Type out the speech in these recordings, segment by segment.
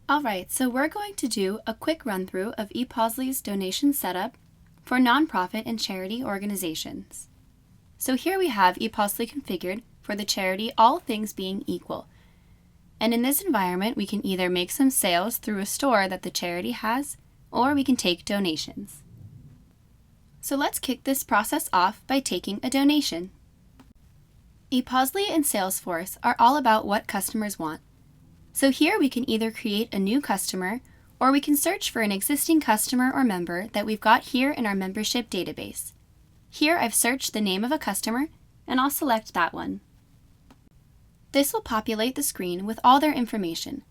Alright, so we're going to do a quick run-through of Eposly's donation setup for nonprofit and charity organizations. So here we have Eposly configured for the charity All Things Being Equal. And in this environment, we can either make some sales through a store that the charity has, or we can take donations. So let's kick this process off by taking a donation. Eposly and Salesforce are all about what customers want. So here we can either create a new customer, or we can search for an existing customer or member that we've got here in our membership database. Here I've searched the name of a customer, and I'll select that one. This will populate the screen with all their information.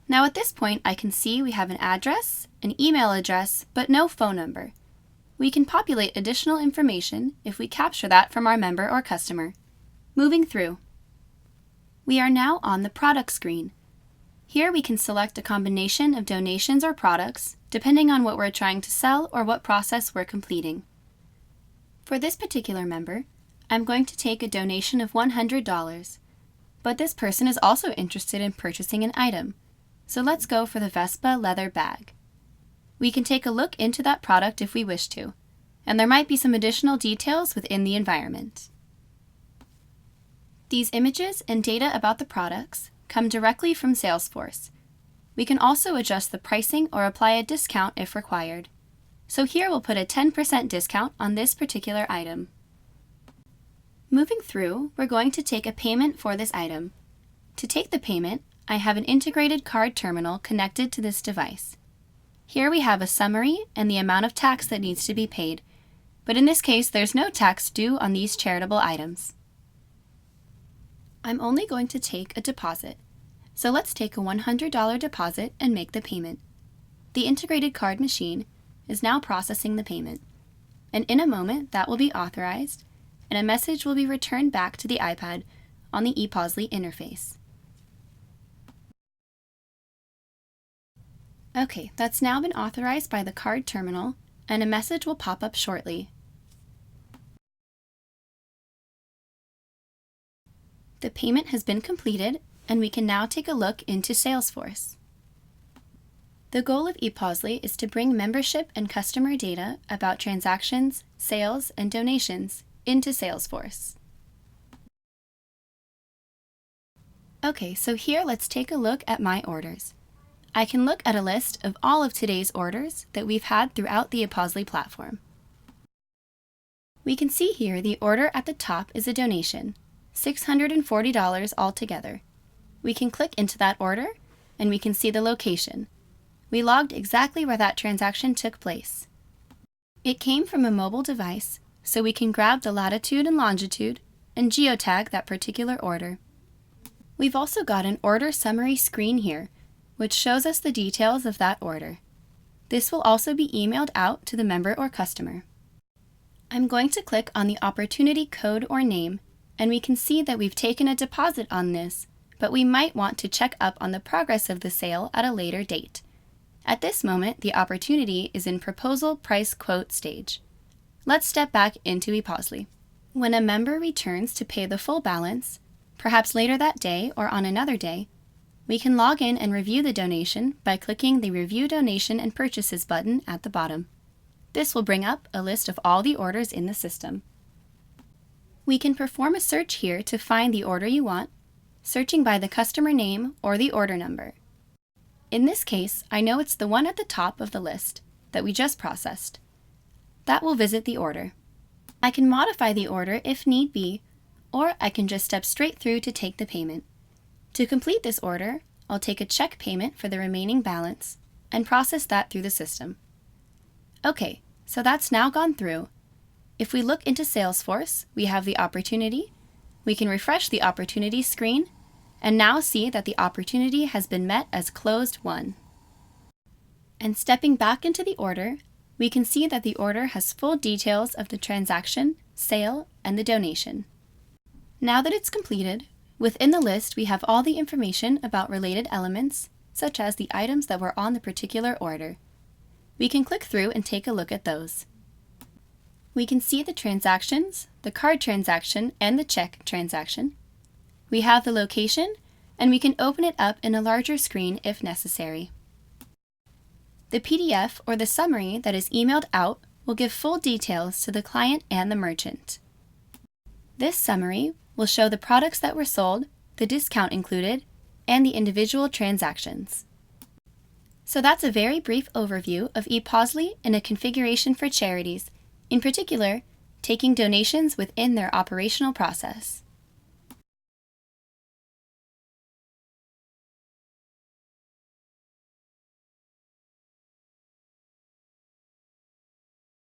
Now at this point I can see we have an address, an email address, but no phone number. We can populate additional information if we capture that from our member or customer. Moving through. We are now on the product screen. Here we can select a combination of donations or products, depending on what we're trying to sell or what process we're completing. For this particular member, I'm going to take a donation of $100, but this person is also interested in purchasing an item, so let's go for the Vespa leather bag. We can take a look into that product if we wish to, and there might be some additional details within the environment. These images and data about the products come directly from Salesforce. We can also adjust the pricing or apply a discount if required. So here we'll put a 10% discount on this particular item. Moving through, we're going to take a payment for this item. To take the payment, I have an integrated card terminal connected to this device. Here we have a summary and the amount of tax that needs to be paid, but in this case there's no tax due on these charitable items. I'm only going to take a deposit, so let's take a $100 deposit and make the payment. The integrated card machine is now processing the payment, and in a moment that will be authorized, and a message will be returned back to the iPad on the Eposly interface. Okay, that's now been authorized by the card terminal, and a message will pop up shortly. The payment has been completed, and we can now take a look into Salesforce. The goal of Eposly is to bring membership and customer data about transactions, sales, and donations into Salesforce. Okay, so here let's take a look at my orders. I can look at a list of all of today's orders that we've had throughout the Eposly platform. We can see here the order at the top is a donation, $640 altogether. We can click into that order, and we can see the location. We logged exactly where that transaction took place. It came from a mobile device, so we can grab the latitude and longitude and geotag that particular order. We've also got an order summary screen here, which shows us the details of that order. This will also be emailed out to the member or customer. I'm going to click on the opportunity code or name, and we can see that we've taken a deposit on this, but we might want to check up on the progress of the sale at a later date. At this moment, the opportunity is in proposal price quote stage. Let's step back into Eposly. When a member returns to pay the full balance, perhaps later that day or on another day, we can log in and review the donation by clicking the Review Donation and Purchases button at the bottom. This will bring up a list of all the orders in the system. We can perform a search here to find the order you want, searching by the customer name or the order number. In this case, I know it's the one at the top of the list that we just processed. That will visit the order. I can modify the order if need be, or I can just step straight through to take the payment. To complete this order, I'll take a check payment for the remaining balance and process that through the system. Okay, so that's now gone through. If we look into Salesforce, we have the opportunity. We can refresh the opportunity screen and now see that the opportunity has been met as closed won. And stepping back into the order, we can see that the order has full details of the transaction, sale, and the donation. Now that it's completed, within the list we have all the information about related elements, such as the items that were on the particular order. We can click through and take a look at those. We can see the transactions, the card transaction, and the check transaction. We have the location, and we can open it up in a larger screen if necessary. The PDF or the summary that is emailed out will give full details to the client and the merchant. This summary will show the products that were sold, the discount included, and the individual transactions. So that's a very brief overview of Eposly and a configuration for charities, in particular, taking donations within their operational process.